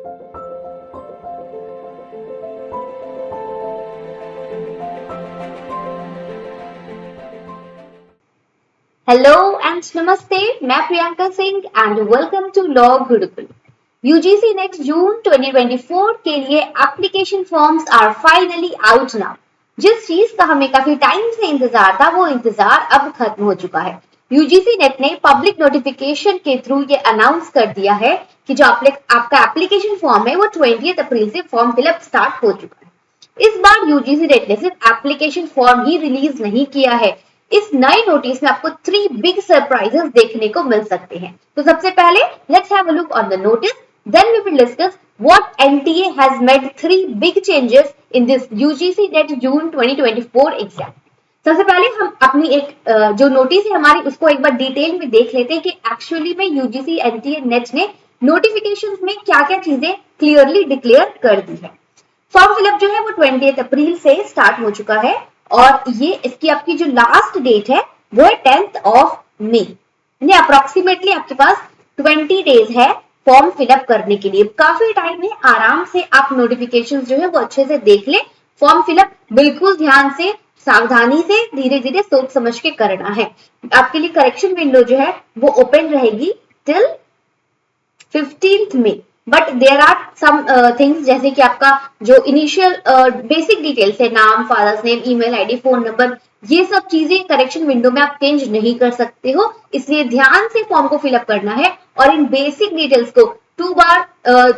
Hello and नमस्ते, मैं Priyanka Singh and welcome to law Gurukul. UGC NET June 2024 के लिए application forms are finally out now. जिस चीज का हमें काफी टाइम से इंतजार था वो इंतजार अब खत्म हो चुका है। यूजीसी नेट ने पब्लिक नोटिफिकेशन के थ्रू ये अनाउंस कर दिया है कि जो आपका एप्लीकेशन फॉर्म है वो 20 अप्रैल से फॉर्म फिलअप स्टार्ट हो चुका है। इस बार यूजीसी नेट ने सिर्फ एप्लीकेशन फॉर्म ही रिलीज नहीं किया है। इस नए नोटिस में आपको 3 बिग सरप्राइजेस देखने को मिल सकते हैं। तो सबसे पहले let's have a look on the notice, then we will discuss what NTA has made 3 big changes in this UGC NET June 2024 exam. सबसे पहले हम अपनी एक जो नोटिस है हमारी उसको एक बार डिटेल में देख लेते हैं कि एक्चुअली में यूजीसी एनटीए नेट ने नोटिफिकेशंस में क्या-क्या चीजें क्लियरली डिक्लेयर कर दी है। फॉर्म फिलअप जो है वो 20 अप्रैल से स्टार्ट हो चुका है और ये इसकी आपकी जो लास्ट डेट है वो है 10th ऑफ मई, यानी अप्रोक्सीमेटली आपके पास 20 डेज है फॉर्म फिलअप करने के लिए। काफी टाइम है, आराम से आप नोटिफिकेशंस जो है वो अच्छे से देख ले। फॉर्म फिलअप बिल्कुल ध्यान से, सावधानी से, धीरे धीरे सोच समझ के करना है। आपके लिए करेक्शन विंडो जो है वो ओपन रहेगी टिल 15th मई, but there are some things जैसे कि आपका जो इनिशियल बेसिक डिटेल्स है, नाम, father's name, email ID, phone number, ये सब चीजें करेक्शन विंडो में आप चेंज नहीं कर सकते हो, इसलिए ध्यान से फॉर्म को फिलअप करना है और इन बेसिक डिटेल्स को 2 बार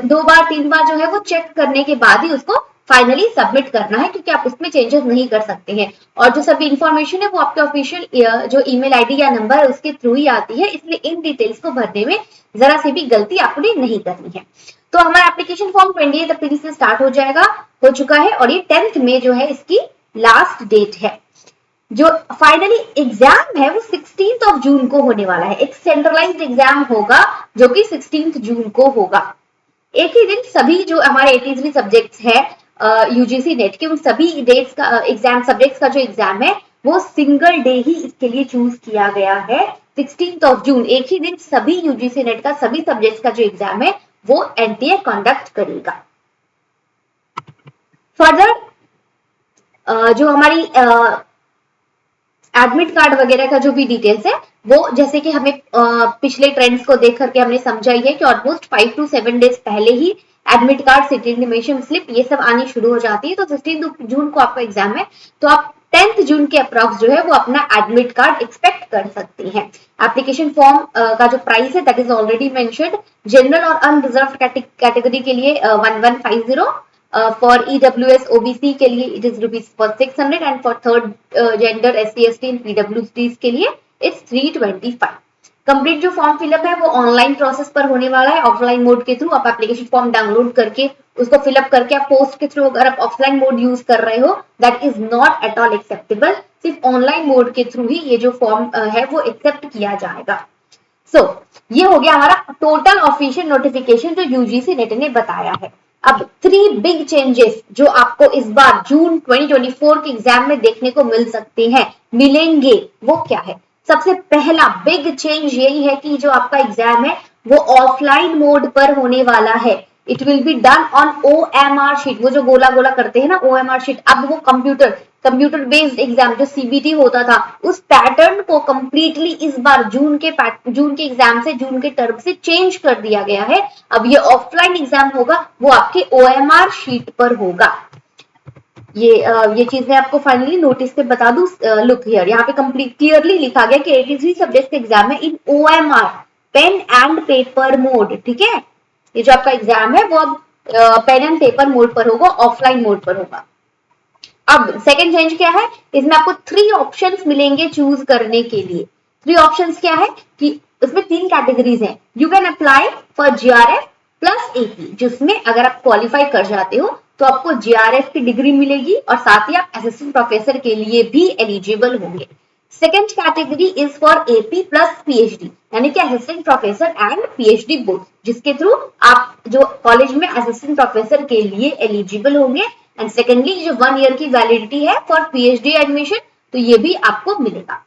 2 बार 3 बार जो है वो चेक करने के बाद ही उसको फाइनली सबमिट करना है, क्योंकि आप उसमें चेंजेस नहीं कर सकते हैं। और जो सभी इंफॉर्मेशन है वो आपके ऑफिशियल जो ईमेल आईडी या नंबर है उसके थ्रू ही आती है, इसलिए इन डिटेल्स को भरने में जरा सी भी गलती आपने नहीं करनी है। तो हमारा एप्लीकेशन फॉर्म 28 अप्रैल से स्टार्ट हो चुका है और ये 10th में जो है इसकी लास्ट डेट है। जो फाइनली एग्जाम है वो 16th ऑफ जून को होने वाला है। एक सेंट्रलाइज्ड एग्जाम होगा जो कि 16th जून को होगा। एक ही दिन सभी जो हमारे 83 सब्जेक्ट्स है यूजीसी नेट के, उन सभी डेट्स का एग्जाम सब्जेक्ट्स का जो एग्जाम है वो सिंगल डे ही इसके लिए चूज किया गया है। 16th ऑफ जून एक ही दिन सभी यूजीसी नेट का सभी सब्जेक्ट्स का जो एग्जाम है वो एनटीए कंडक्ट करेगा। फर्दर जो हमारी एडमिट कार्ड वगैरह का जो भी डिटेल्स है वो जैसे कि हमें पिछले ट्रेंड्स को देख करके हमने समझाई है कि ऑलमोस्ट 5 to 7 डेज पहले ही admit card, city intimation slip ये सब आनी शुरू हो जाती है। तो 16 जून को आपका एग्जाम है, तो आप 10th जून के अप्रॉक्स जो है वो अपना एडमिट कार्ड एक्सपेक्ट कर सकती हैं। एप्लीकेशन फॉर्म का जो प्राइस है that is already mentioned. General और अनरिजर्व कैटेगरी के लिए 1150, फॉर ईडब्ल्यूएस ओबीसी के लिए it is rupees for 600 and for third gender SC ST and PwDs के लिए इट्स 325। कंप्लीट जो फॉर्म फिलअप है वो ऑनलाइन प्रोसेस पर होने वाला है, ऑफलाइन मोड के थ्रू। आप एप्लीकेशन फॉर्म डाउनलोड करके उसको फिलअप करके आप पोस्ट के थ्रू, अगर आप ऑफलाइन मोड यूज कर रहे हो that is not at all acceptable. सिर्फ ऑनलाइन मोड के थ्रू ही ये जो फॉर्म है वो एक्सेप्ट किया जाएगा। सो ये हो गया हमारा टोटल ऑफिशियल नोटिफिकेशन जो यूजीसी नेट ने बताया है। अब 3 बिग चेंजेस जो आपको इस बार जून 2024 के एग्जाम में देखने को मिल सकते हैं, मिलेंगे, वो क्या है? सबसे पहला बिग चेंज यही है कि जो आपका एग्जाम है वो ऑफलाइन मोड पर होने वाला है। It will be done on OMR sheet. वो जो गोला गोला करते हैं ना ओएमआर शीट, अब वो कंप्यूटर बेस्ड एग्जाम जो सीबीटी होता था उस पैटर्न को कंप्लीटली इस बार जून के एग्जाम से, जून के टर्म से चेंज कर दिया गया है। अब ये ऑफलाइन एग्जाम होगा वो आपके ओएमआर शीट पर होगा। ये चीज मैं आपको फाइनली नोटिस पे बता दूं। लुक हियर, यहाँ पे कंप्लीट क्लियरली लिखा गया कि 83 सब्जेक्ट का एग्जाम है in OMR, pen and paper mode. ठीक है, ये जो आपका एग्जाम है वो अब पेन एंड पेपर मोड पर होगा, ऑफलाइन मोड पर होगा। अब सेकंड चेंज क्या है, इसमें आपको 3 ऑप्शंस मिलेंगे चूज करने के लिए। 3 ऑप्शंस क्या है कि उसमें 3 कैटेगरीज हैं। You can apply for GRF plus AP, जिसमें अगर आप क्वालिफाई कर जाते हो तो आपको जीआरएफ की डिग्री मिलेगी और साथ ही आप असिस्टेंट प्रोफेसर के लिए भी एलिजिबल होंगे। Second category is for AP plus PhD, यानी कि assistant professor and PhD both, जिसके थ्रू आप जो कॉलेज में असिस्टेंट प्रोफेसर के लिए एलिजिबल होंगे। एंड सेकेंडली जो 1 ईयर की वैलिडिटी है फॉर पीएचडी एडमिशन, तो ये भी आपको मिलेगा।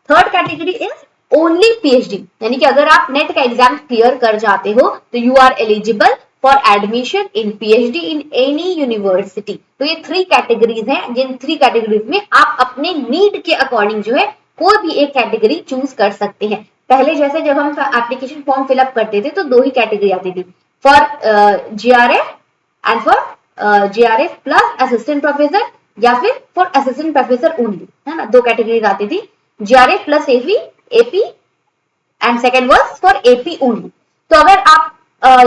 Third category is only PhD, यानी कि अगर आप नेट का एग्जाम क्लियर कर जाते हो तो you are eligible for admission in PhD in any university. तो ये 3 कैटेगरीज हैं, जिन 3 कैटेगरीज में आप अपने नीड के अकॉर्डिंग जो है कोई भी एक कैटेगरी चूज कर सकते हैं। पहले जैसे जब हम एप्लीकेशन फॉर्म फिलअप करते थे तो 2 ही कैटेगरी आती थी, for GRF and for GRF plus assistant professor या फिर फॉर असिस्टेंट प्रोफेसर ओनली, है ना। 2 कैटेगरीज आती थी, GRF plus AP and second was for AP only. तो अगर आप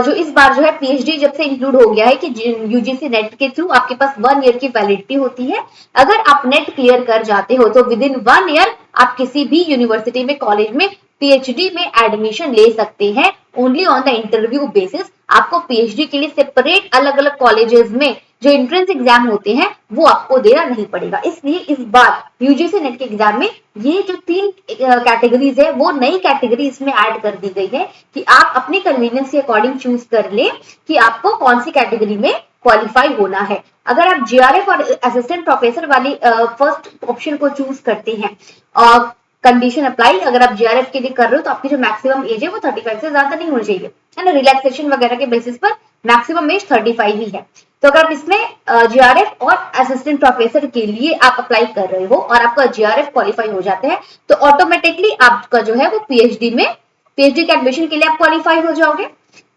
जो इस बार जो है पीएचडी जब से इंक्लूड हो गया है कि यूजीसी नेट के थ्रू आपके पास 1 ईयर की वैलिडिटी होती है। अगर आप नेट क्लियर कर जाते हो तो विद इन 1 ईयर आप किसी भी यूनिवर्सिटी में कॉलेज में पीएचडी में एडमिशन ले सकते हैं only on the interview basis. आपको पीएचडी के लिए सेपरेट अलग अलग कॉलेजेस में जो एंट्रेंस एग्जाम होते हैं वो आपको देना नहीं पड़ेगा। इसलिए इस बार यूजीसी नेट के एग्जाम में ये जो 3 कैटेगरीज है वो नई कैटेगरी इसमें ऐड कर दी गई है कि आप अपनी कन्वीनियंस के अकॉर्डिंग चूज कर ले कि आपको कौन सी कैटेगरी में क्वालिफाई होना है। अगर आप जीआरएफ और असिस्टेंट प्रोफेसर वाली फर्स्ट ऑप्शन को चूज करते हैं और कंडीशन अप्लाई, अगर आप जीआरएफ के लिए कर रहे हो तो आपकी जो मैक्सिमम एज है वो 35 से ज्यादा नहीं होनी चाहिए, है ना। रिलैक्सेशन वगैरह के बेसिस पर मैक्सिमम एज 35 ही है। तो अगर आप इसमें जीआरएफ और असिस्टेंट प्रोफेसर के लिए आप अप्लाई कर रहे हो और आपका जीआरएफ क्वालिफाई हो जाता है तो ऑटोमेटिकली आपका जो है वो पीएचडी के एडमिशन के लिए आप क्वालिफाई हो जाओगे।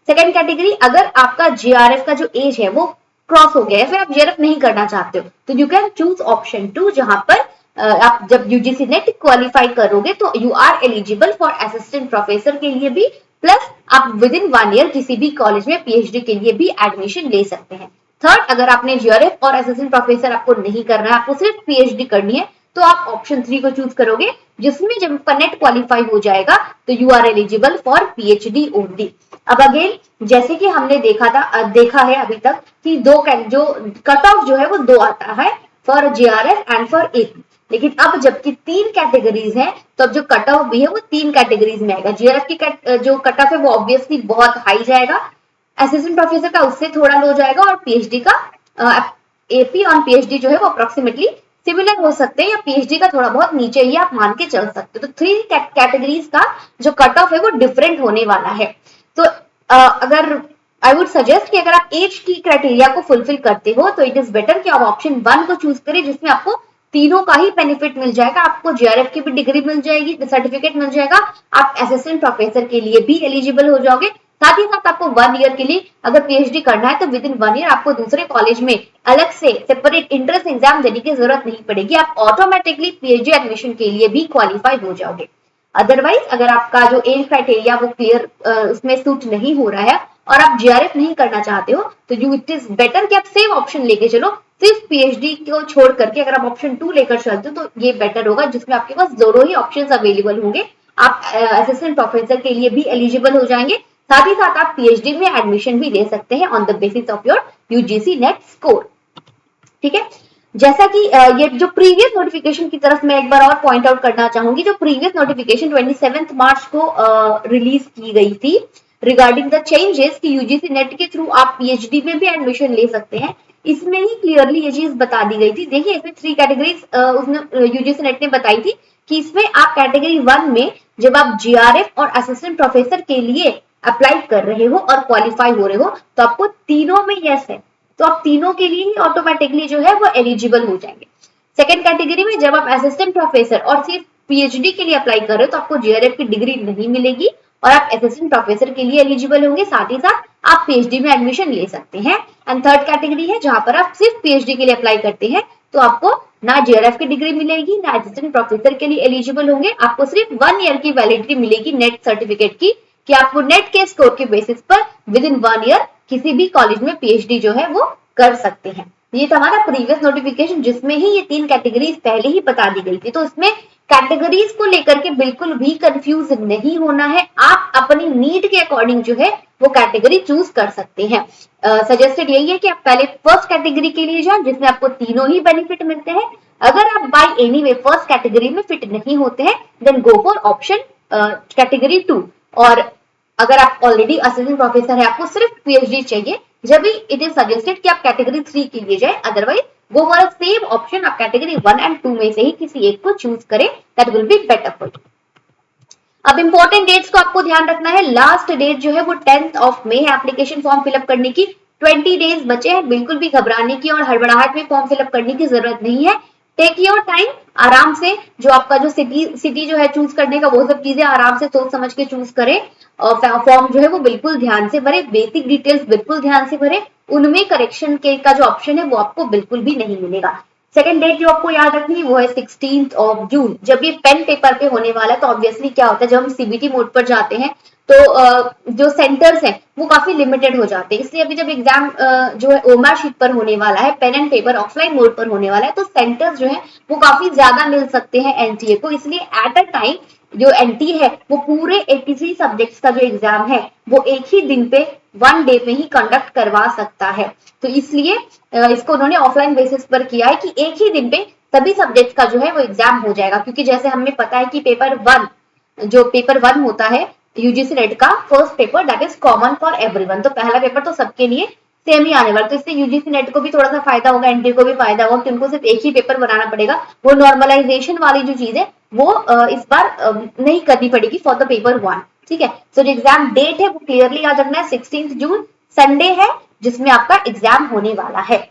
सेकेंड कैटेगरी, अगर आपका जीआरएफ का जो एज है वो क्रॉस हो गया है, फिर आप जीआरएफ नहीं करना चाहते हो तो यू कैन चूज ऑप्शन 2, जहां पर आप जब यूजीसी नेट क्वालिफाई करोगे तो you are eligible for assistant professor के लिए भी, प्लस आप विद इन 1 ईयर किसी भी कॉलेज में पीएचडी के लिए भी एडमिशन ले सकते हैं। थर्ड, अगर आपने जीआरएफ और असिस्टेंट प्रोफेसर आपको नहीं करना है, आपको सिर्फ पीएचडी करनी है, तो आप ऑप्शन 3 को चूज करोगे, जिसमें जब आपका नेट क्वालिफाई हो जाएगा तो you are eligible for PhD only. अब अगेन जैसे कि हमने देखा है अभी तक कि जो कट ऑफ जो है वो 2 आता है for GRF and for AP, लेकिन अब जबकि 3 कैटेगरीज हैं तो अब जो कट ऑफ भी है वो 3 कैटेगरीज में आएगा। जीआरएफ की जो कट ऑफ है वो ऑब्वियसली बहुत हाई जाएगा, असिस्टेंट प्रोफेसर का उससे थोड़ा लो जाएगा और पीएचडी का एपी ऑन पीएचडी जो है वो अप्रोक्सीमेटली सिमिलर हो सकते हैं या पीएचडी का थोड़ा बहुत नीचे ही आप मान के चल सकते हो। तो 3 कैटेगरीज का जो कट ऑफ है वो डिफरेंट होने वाला है। तो अगर आई वुड सजेस्ट कि अगर आप एज की क्राइटेरिया को फुलफिल करते हो तो इट इज बेटर कि आप ऑप्शन 1 को चूज करें, जिसमें आपको तीनों का ही बेनिफिट मिल जाएगा। आपको जीआरएफ की भी डिग्री मिल जाएगी, सर्टिफिकेट मिल जाएगा, आप असिस्टेंट प्रोफेसर के लिए भी एलिजिबल हो जाओगे, साथ ही साथ आपको 1 ईयर के लिए अगर पीएचडी करना है तो विद इन 1 ईयर आपको दूसरे कॉलेज में अलग से सेपरेट एंट्रेंस एग्जाम देने की जरूरत नहीं पड़ेगी। आप ऑटोमेटिकली पीएचडी एडमिशन के लिए भी क्वालिफाई हो जाओगे। अदरवाइज अगर आपका जो एज क्राइटेरिया वो क्लियर उसमें सूट नहीं हो रहा है और आप जीआरएफ नहीं करना चाहते हो तो इट इज बेटर कि आप सेम ऑप्शन लेके चलो, सिर्फ पीएचडी को छोड़ करके अगर आप ऑप्शन 2 लेकर चलते हो तो ये बेटर होगा, जिसमें आपके पास दोनों ही ऑप्शंस अवेलेबल होंगे। आप असिस्टेंट प्रोफेसर के लिए भी एलिजिबल हो जाएंगे, साथ ही साथ आप पीएचडी में एडमिशन भी ले सकते हैं on the basis of your UGC net score. ठीक है, जैसा कि ये जो प्रीवियस नोटिफिकेशन की तरफ मैं एक बार और पॉइंट आउट करना चाहूंगी। जो प्रीवियस नोटिफिकेशन 27 मार्च को रिलीज की गई थी रिगार्डिंग द चेंजेस कि यूजीसी नेट के थ्रू आप पीएचडी में भी एडमिशन ले सकते हैं, इसमें ही क्लियरली ये चीज बता दी गई थी। देखिए इसमें 3 कैटेगरीज उसने यूजीसी नेट ने बताई थी कि इसमें आप कैटेगरी 1 में जब आप जीआरएफ और असिस्टेंट प्रोफेसर के लिए अप्लाई कर रहे हो और क्वालिफाई हो रहे हो तो आपको तीनों में यस है, तो आप तीनों के लिए ही ऑटोमेटिकली जो है वो एलिजिबल हो जाएंगे। सेकंड कैटेगरी में जब आप असिस्टेंट प्रोफेसर और सिर्फ पीएचडी के लिए अप्लाई कर रहे हो तो आपको जीआरएफ की डिग्री नहीं मिलेगी और आप असिस्टेंट प्रोफेसर के लिए एलिजिबल होंगे, साथ ही साथ आप पीएचडी में एडमिशन ले सकते हैं। एंड थर्ड कैटेगरी है जहां पर आप सिर्फ पीएचडी के लिए अप्लाई करते हैं तो आपको ना जीआरएफ की डिग्री मिलेगी ना असिस्टेंट प्रोफेसर के लिए एलिजिबल होंगे, आपको सिर्फ 1 ईयर की वैलिडिटी मिलेगी नेट सर्टिफिकेट की कि आपको नेट के स्कोर के बेसिस पर विद इन 1 ईयर किसी भी कॉलेज में पीएचडी जो है वो कर सकते हैं। ये था हमारा प्रीवियस नोटिफिकेशन जिसमें ही ये 3 कैटेगरीज पहले ही बता दी गई थी, तो इसमें कैटेगरीज को लेकर के बिल्कुल भी कंफ्यूज नहीं होना है। आप अपनी नीड के अकॉर्डिंग जो है वो कैटेगरी चूज कर सकते हैं। सजेस्टेड यही है कि आप पहले फर्स्ट कैटेगरी के लिए जाएं जिसमें आपको तीनों ही बेनिफिट मिलते हैं। अगर आप by any way first category में फिट नहीं होते हैं then go for option category 2। और अगर आप ऑलरेडी असिस्टेंट प्रोफेसर है, आपको सिर्फ पीएचडी चाहिए, जब भी इट इज सजेस्टेड कि आप कैटेगरी 3 के लिए जाए, otherwise go for same option, आप कैटेगरी 1 एंड 2 में से ही किसी एक को चूज करें, that will be better for you. अब इंपॉर्टेंट डेट्स को आपको ध्यान रखना है। लास्ट डेट जो है वो 10th ऑफ मई है एप्लीकेशन फॉर्म फिलअप करने की। 20 डेज बचे हैं, बिल्कुल भी घबराने की और हड़बड़ाहट में फॉर्म फिलअप करने की जरूरत नहीं है। टेक योर टाइम, आराम से जो आपका जो सिटी जो है चूज करने का, वो सब चीजें आराम से सोच समझ के चूज करें। और फॉर्म जो है वो बिल्कुल ध्यान से भरे, बेसिक डिटेल्स बिल्कुल ध्यान से भरे, उनमें करेक्शन के का जो ऑप्शन है वो आपको बिल्कुल भी नहीं मिलेगा। सेकंड डेट जो आपको याद रखनी है वो है 16th ऑफ जून। जब ये पेन पेपर पे होने वाला है तो ऑब्वियसली क्या होता है, जब हम सीबीटी मोड पर जाते हैं तो जो सेंटर्स हैं वो काफी लिमिटेड हो जाते हैं। इसलिए अभी जब एग्जाम जो है ओएमआर शीट पर होने वाला है, pen and paper offline mode पर होने वाला है, तो सेंटर्स जो है वो काफी ज्यादा मिल सकते हैं एनटीए को। इसलिए एट अ टाइम जो एनटीए है वो पूरे 83 सब्जेक्ट्स का जो एग्जाम है वो एक ही दिन पे, वन डे पे ही कंडक्ट करवा सकता है। तो इसलिए इसको उन्होंने ऑफलाइन बेसिस पर किया है कि एक ही दिन पे सभी सब्जेक्ट्स का जो है वो एग्जाम हो जाएगा। क्योंकि जैसे हमें पता है कि पेपर वन होता है यूजीसी नेट का first paper, that is common for everyone. तो पहला पेपर तो सबके लिए सेम ही आने वाला, तो इससे यूजीसी नेट को भी थोड़ा सा फायदा होगा, एनटीए को भी फायदा होगा कि उनको सिर्फ एक ही पेपर बनाना पड़ेगा। वो नॉर्मलाइजेशन वाली जो चीज है वो इस बार नहीं करनी पड़ेगी फॉर द पेपर वन। ठीक है, सो जो एग्जाम डेट है वो क्लियरली याद रखना है, 16 जून संडे है जिसमें आपका एग्जाम होने वाला है।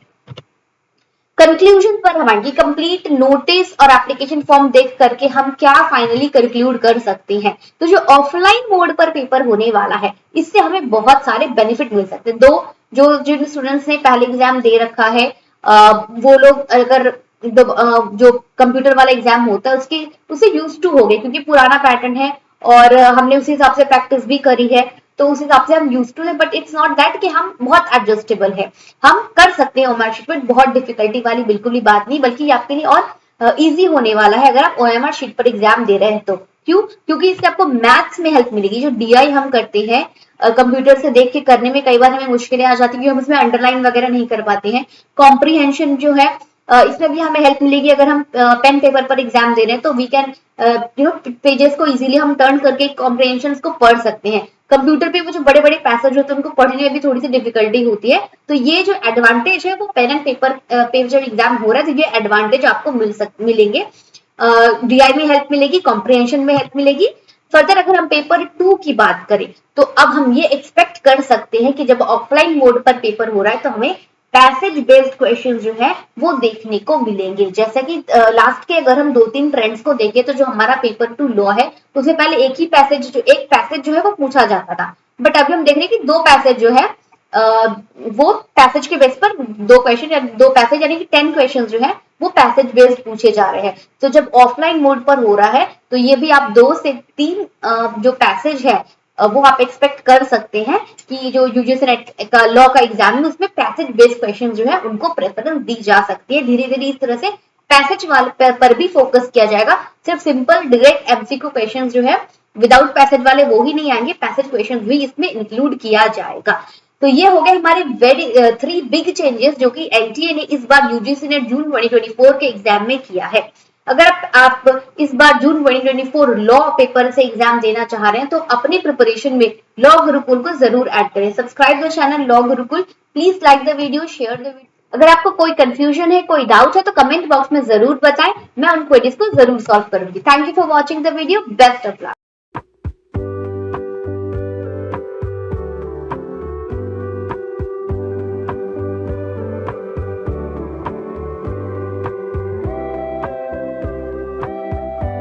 कंक्लूजन पर हमारी कंप्लीट नोटिस और एप्लीकेशन फॉर्म देख करके हम क्या फाइनली कंक्लूड कर सकते हैं। तो जो ऑफलाइन मोड पर पेपर होने वाला है इससे हमें बहुत सारे बेनिफिट मिल सकते हैं। जिन स्टूडेंट्स ने पहले एग्जाम दे रखा है वो लोग अगर जो कंप्यूटर वाला एग्जाम होता है उससे यूज टू हो गए, क्योंकि पुराना पैटर्न है और हमने उसी हिसाब से प्रैक्टिस भी करी है, तो उस हिसाब से हम यूज टू है। बट इट्स नॉट दैट कि हम बहुत एडजस्टेबल है, हम कर सकते हैं ओएमआर शीट पर, बहुत डिफिकल्टी वाली बिल्कुल ही बात नहीं, बल्कि आपके लिए और इजी होने वाला है अगर आप ओएमआर शीट पर एग्जाम दे रहे हैं तो। क्यों? क्योंकि इससे आपको मैथ्स में हेल्प मिलेगी। जो डीआई हम करते हैं कंप्यूटर से देख के करने में कई बार हमें मुश्किलें आ जाती है क्योंकि हम उसमें अंडरलाइन वगैरह नहीं कर पाते हैं। कॉम्प्रीहेंशन जो है इसमें भी हमें हेल्प मिलेगी। अगर हम पेन पेपर पर एग्जाम दे रहे हैं तो वी कैन पेजेस को इजीली हम टर्न करके कॉम्प्रीहेंशन को पढ़ सकते हैं। कंप्यूटर पे वो जो बड़े बड़े पैसेज होते हैं उनको पढ़ने में भी थोड़ी सी डिफिकल्टी होती है। तो ये जो एडवांटेज है वो पेन एंड पेपर पे जब एग्जाम हो रहा है तो ये एडवांटेज आपको मिलेंगे। डीआई में हेल्प मिलेगी, कॉम्प्रीहेंशन में हेल्प मिलेगी। फर्दर अगर हम पेपर 2 की बात करें तो अब हम ये एक्सपेक्ट कर सकते हैं कि जब ऑफलाइन मोड पर पेपर हो रहा है तो हमें पैसेज बेस्ड क्वेश्चन जो है वो देखने को मिलेंगे। जैसा कि लास्ट के अगर हम 2-3 ट्रेंड्स को देखें तो जो हमारा पेपर 2 लॉ है उससे पहले एक पैसेज जो है वो पूछा जाता था। बट अभी हम देख रहे हैं कि 2 पैसेज जो है वो पैसेज के बेस पर 2 क्वेश्चन या 2 पैसेज यानी कि 10 क्वेश्चन जो है वो पैसेज बेस्ड पूछे जा रहे हैं। तो जब ऑफलाइन मोड पर हो रहा है तो ये भी आप 2 से 3 जो पैसेज है वो आप एक्सपेक्ट कर सकते हैं कि जो यूजीसी नेट का लॉ का एग्जाम है उसमें पैसेज बेस्ड क्वेश्चन जो है उनको प्रेफरेंस दी जा सकती है। धीरे धीरे इस तरह से पैसेज वाले पर भी फोकस किया जाएगा। सिर्फ सिंपल डायरेक्ट एमसीक्यू क्वेश्चन जो है विदाउट पैसेज वाले वो ही नहीं आएंगे, पैसेज क्वेश्चन भी इसमें इंक्लूड किया जाएगा। तो ये हो गए हमारे 3 बिग चेंजेस जो कि एनटीए ने इस बार यूजीसी नेट जून 2024 के एग्जाम में किया है। अगर आप इस बार जून 2024 लॉ पेपर से एग्जाम देना चाह रहे हैं तो अपनी प्रिपरेशन में लॉ गुरुकुल को जरूर ऐड करें। Subscribe the channel law Gurukul, please like the video, share the video. अगर आपको कोई कंफ्यूजन है, कोई डाउट है तो कमेंट बॉक्स में जरूर बताएं, मैं उन क्वेरीज को जरूर सॉल्व करूंगी। Thank you for watching the video, best of luck.